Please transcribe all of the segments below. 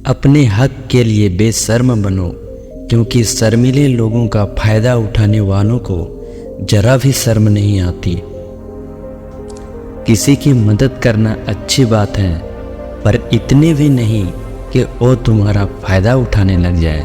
अपने हक के लिए बेशर्म बनो, क्योंकि शर्मीले लोगों का फायदा उठाने वालों को जरा भी शर्म नहीं आती। किसी की मदद करना अच्छी बात है, पर इतने भी नहीं कि वो तुम्हारा फायदा उठाने लग जाए।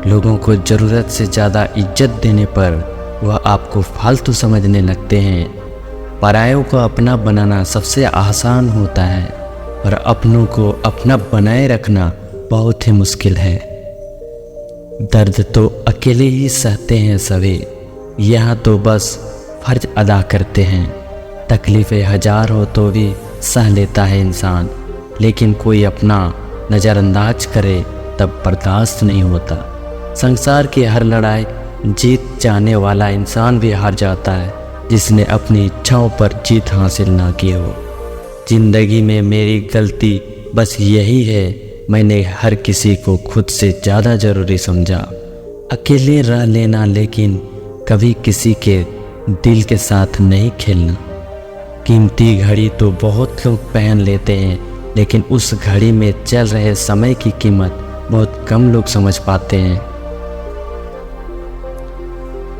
लोगों को ज़रूरत से ज़्यादा इज्जत देने पर वह आपको फालतू समझने लगते हैं। परायों को अपना बनाना सबसे आसान होता है, और अपनों को अपना बनाए रखना बहुत ही मुश्किल है। दर्द तो अकेले ही सहते हैं सभी, यहाँ तो बस फर्ज अदा करते हैं। तकलीफ़ें हजार हो तो भी सह लेता है इंसान, लेकिन कोई अपना नज़रअंदाज करे तब बर्दाश्त नहीं होता। संसार की हर लड़ाई जीत जाने वाला इंसान भी हार जाता है, जिसने अपनी इच्छाओं पर जीत हासिल ना की हो। जिंदगी में मेरी गलती बस यही है, मैंने हर किसी को खुद से ज़्यादा ज़रूरी समझा। अकेले रह लेना, लेकिन कभी किसी के दिल के साथ नहीं खेलना। कीमती घड़ी तो बहुत लोग पहन लेते हैं, लेकिन उस घड़ी में चल रहे समय की कीमत बहुत कम लोग समझ पाते हैं।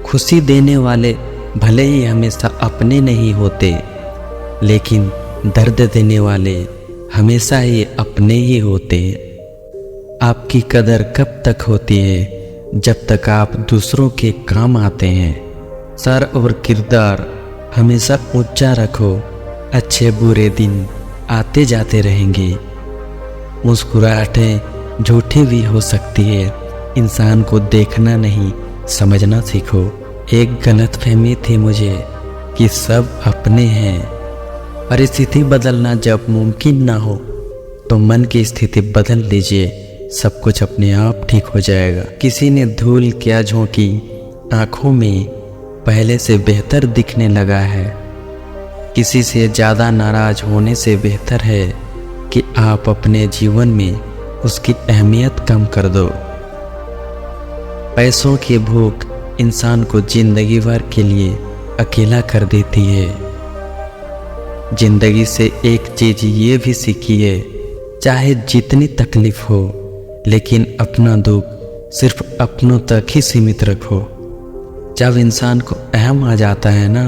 खुशी देने वाले भले ही हमेशा अपने नहीं होते, लेकिन दर्द देने वाले हमेशा ही अपने ही होते हैं। आपकी कदर कब तक होती है? जब तक आप दूसरों के काम आते हैं। सर और किरदार हमेशा ऊंचा रखो, अच्छे बुरे दिन आते जाते रहेंगे। मुस्कुराहटें झूठी भी हो सकती है, इंसान को देखना नहीं समझना सीखो। एक गलतफहमी थी मुझे कि सब अपने हैं। परिस्थिति बदलना जब मुमकिन ना हो तो मन की स्थिति बदल लीजिए, सब कुछ अपने आप ठीक हो जाएगा। किसी ने धूल क्या झोंकी, आँखों में पहले से बेहतर दिखने लगा है। किसी से ज़्यादा नाराज़ होने से बेहतर है कि आप अपने जीवन में उसकी अहमियत कम कर दो। पैसों की भूख इंसान को जिंदगी भर के लिए अकेला कर देती है। जिंदगी से एक चीज़ ये भी सीखी है, चाहे जितनी तकलीफ हो, लेकिन अपना दुख सिर्फ अपनों तक ही सीमित रखो। जब इंसान को अहम आ जाता है ना,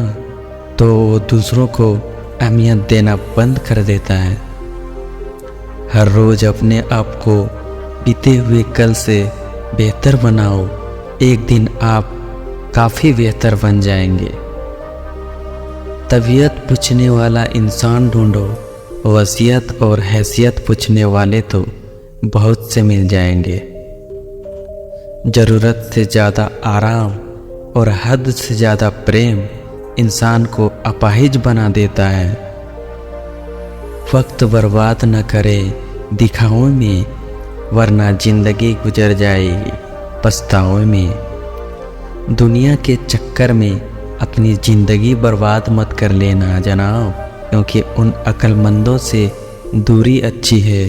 तो वो दूसरों को अहमियत देना बंद कर देता है। हर रोज़ अपने आप को बीते हुए कल से बेहतर बनाओ, एक दिन आप काफ़ी बेहतर बन जाएंगे। तबीयत पूछने वाला इंसान ढूंढो, वसीयत और हैसियत पूछने वाले तो बहुत से मिल जाएंगे। ज़रूरत से ज़्यादा आराम और हद से ज़्यादा प्रेम इंसान को अपाहिज बना देता है। वक्त बर्बाद न करे दिखावे में, वरना जिंदगी गुजर जाएगी पछतावे में। दुनिया के चक्कर में अपनी ज़िंदगी बर्बाद मत कर लेना जनाब, क्योंकि उन अक्लमंदों से दूरी अच्छी है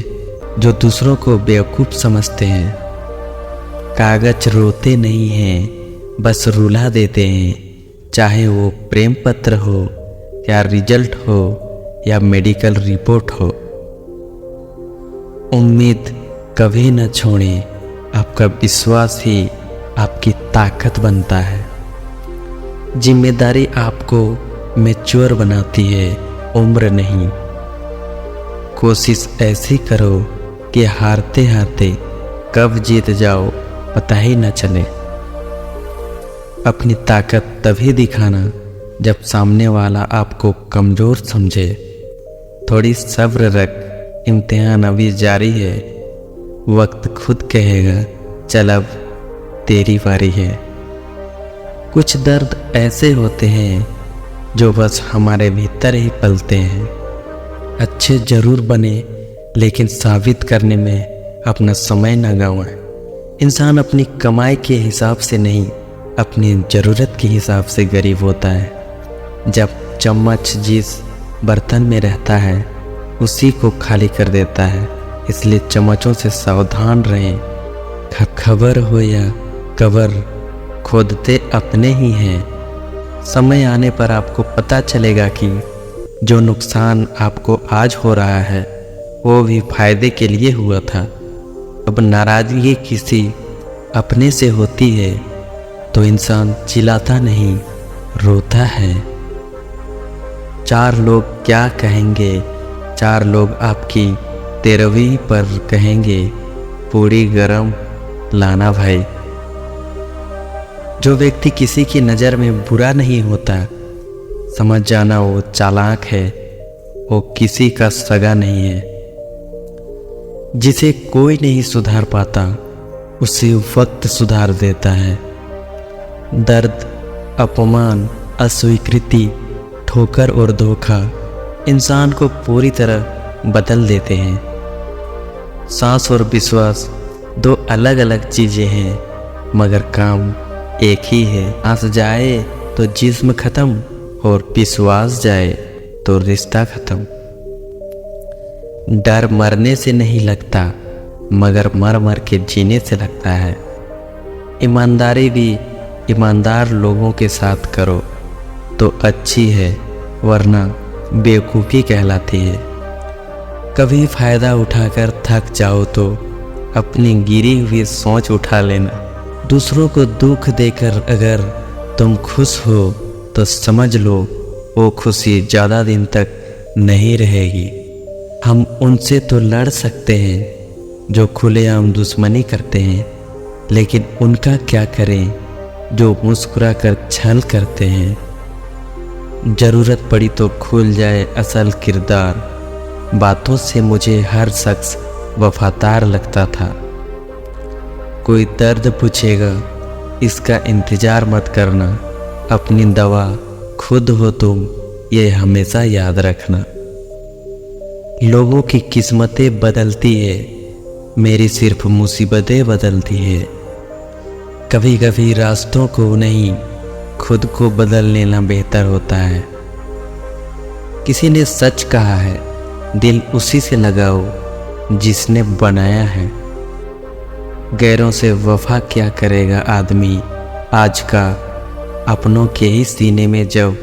जो दूसरों को बेवकूफ़ समझते हैं। कागज रोते नहीं हैं, बस रुला देते हैं। चाहे वो प्रेम पत्र हो या रिजल्ट हो या मेडिकल रिपोर्ट हो। उम्मीद कभी न छोड़ें, आपका विश्वास ही आपकी ताकत बनता है। जिम्मेदारी आपको मैच्योर बनाती है, उम्र नहीं। कोशिश ऐसी करो कि हारते हारते कब जीत जाओ पता ही न चले। अपनी ताकत तभी दिखाना जब सामने वाला आपको कमज़ोर समझे। थोड़ी सब्र रख, इम्तिहान अभी जारी है। वक्त खुद कहेगा चल अब तेरी बारी है। कुछ दर्द ऐसे होते हैं जो बस हमारे भीतर ही पलते हैं। अच्छे ज़रूर बने, लेकिन साबित करने में अपना समय न गंवाएं। इंसान अपनी कमाई के हिसाब से नहीं, अपनी ज़रूरत के हिसाब से गरीब होता है। जब चम्मच जिस बर्तन में रहता है उसी को खाली कर देता है, इसलिए चम्मचों से सावधान रहें। खबर हो या कबर, खोदते अपने ही हैं। समय आने पर आपको पता चलेगा कि जो नुकसान आपको आज हो रहा है वो भी फायदे के लिए हुआ था। अब नाराज़गी किसी अपने से होती है तो इंसान चिल्लाता नहीं, रोता है। चार लोग क्या कहेंगे, चार लोग आपकी तेरहवीं पर कहेंगे, पूरी गरम लाना भाई। जो व्यक्ति किसी की नज़र में बुरा नहीं होता, समझ जाना वो चालाक है, वो किसी का सगा नहीं है। जिसे कोई नहीं सुधार पाता उसे वक्त सुधार देता है। दर्द, अपमान, अस्वीकृति, ठोकर और धोखा इंसान को पूरी तरह बदल देते हैं। सांस और विश्वास दो अलग अलग चीज़ें हैं, मगर काम एक ही है। सांस जाए तो जिस्म खत्म और विश्वास जाए तो रिश्ता खत्म। डर मरने से नहीं लगता, मगर मर मर के जीने से लगता है। ईमानदारी भी ईमानदार लोगों के साथ करो तो अच्छी है, वरना बेवकूफ़ी कहलाती है। कभी फ़ायदा उठाकर थक जाओ तो अपनी गिरी हुई सोच उठा लेना। दूसरों को दुख देकर अगर तुम खुश हो तो समझ लो वो खुशी ज़्यादा दिन तक नहीं रहेगी। हम उनसे तो लड़ सकते हैं जो खुलेआम दुश्मनी करते हैं, लेकिन उनका क्या करें जो मुस्कुरा कर छल करते हैं। ज़रूरत पड़ी तो खुल जाए असल किरदार, बातों से मुझे हर शख्स वफादार लगता था। कोई दर्द पूछेगा, इसका इंतज़ार मत करना, अपनी दवा खुद हो तुम, ये हमेशा याद रखना। लोगों की किस्मतें बदलती है, मेरी सिर्फ मुसीबतें बदलती है। कभी कभी रास्तों को नहीं, खुद को बदल लेना बेहतर होता है। किसी ने सच कहा है, दिल उसी से लगाओ जिसने बनाया है। गैरों से वफा क्या करेगा आदमी आज का, अपनों के ही सीने में जब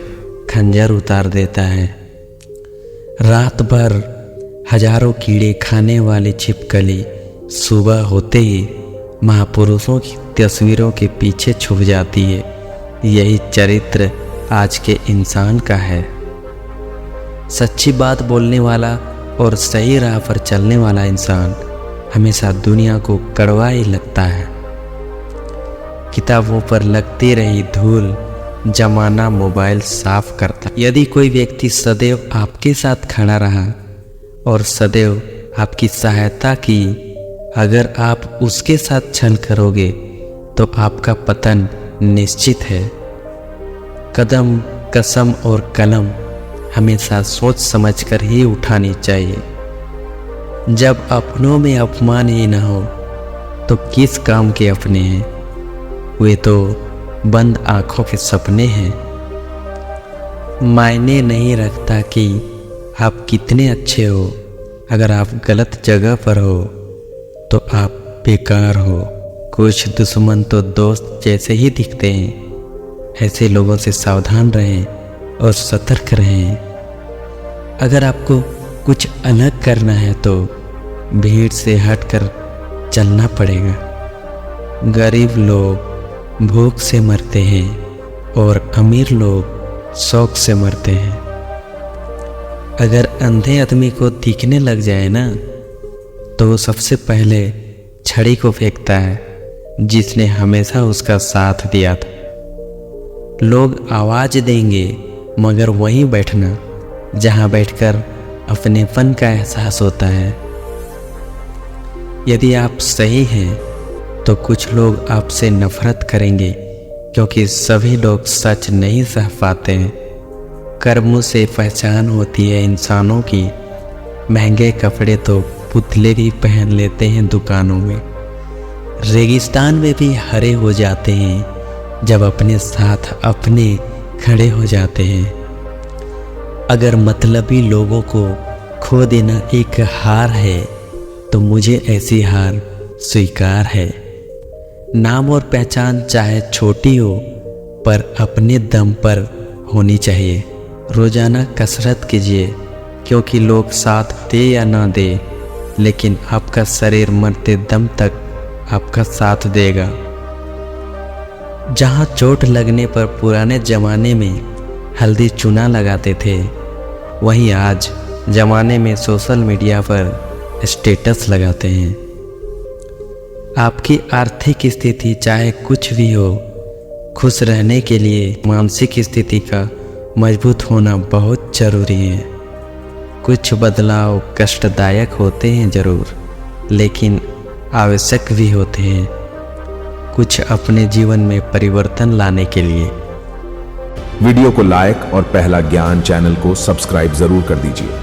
खंजर उतार देता है। रात भर हजारों कीड़े खाने वाली छिपकली सुबह होते ही महापुरुषों की तस्वीरों के पीछे छुप जाती है। यही चरित्र आज के इंसान का है। सच्ची बात बोलने वाला और सही राह पर चलने वाला इंसान हमेशा दुनिया को कड़वा ही लगता है। किताबों पर लगती रही धूल जमाना मोबाइल साफ करता। यदि कोई व्यक्ति सदैव आपके साथ खड़ा रहा और सदैव आपकी सहायता की, अगर आप उसके साथ छल करोगे तो आपका पतन निश्चित है। कदम, कसम और कलम हमेशा सोच समझकर ही उठानी चाहिए। जब अपनों में अपमान ही न हो तो किस काम के अपने हैं, वे तो बंद आंखों के सपने हैं। मायने नहीं रखता कि आप कितने अच्छे हो, अगर आप गलत जगह पर हो तो आप बेकार हो। कुछ दुश्मन तो दोस्त जैसे ही दिखते हैं, ऐसे लोगों से सावधान रहें और सतर्क रहें। अगर आपको कुछ अलग करना है तो भीड़ से हटकर चलना पड़ेगा। गरीब लोग भूख से मरते हैं और अमीर लोग शौक से मरते हैं। अगर अंधे आदमी को दिखने लग जाए ना, तो वो सबसे पहले छड़ी को फेंकता है जिसने हमेशा उसका साथ दिया था। लोग आवाज़ देंगे, मगर वहीं बैठना जहाँ बैठकर अपनेपन का एहसास होता है। यदि आप सही हैं तो कुछ लोग आपसे नफरत करेंगे, क्योंकि सभी लोग सच नहीं सह पाते हैं। कर्मों से पहचान होती है इंसानों की। महंगे कपड़े तो पुतले भी पहन लेते हैं दुकानों में। रेगिस्तान में भी हरे हो जाते हैं जब अपने साथ अपने खड़े हो जाते हैं। अगर मतलबी लोगों को खो देना एक हार है तो मुझे ऐसी हार स्वीकार है। नाम और पहचान चाहे छोटी हो पर अपने दम पर होनी चाहिए। रोजाना कसरत कीजिए, क्योंकि लोग साथ दे या ना दे लेकिन आपका शरीर मरते दम तक आपका साथ देगा। जहाँ चोट लगने पर पुराने ज़माने में हल्दी चूना लगाते थे, वहीं आज ज़माने में सोशल मीडिया पर स्टेटस लगाते हैं। आपकी आर्थिक स्थिति चाहे कुछ भी हो, खुश रहने के लिए मानसिक स्थिति का मजबूत होना बहुत ज़रूरी है। कुछ बदलाव कष्टदायक होते हैं ज़रूर, लेकिन आवश्यक भी होते हैं कुछ अपने जीवन में परिवर्तन लाने के लिए। वीडियो को लाइक और पहला ज्ञान चैनल को सब्सक्राइब जरूर कर दीजिए।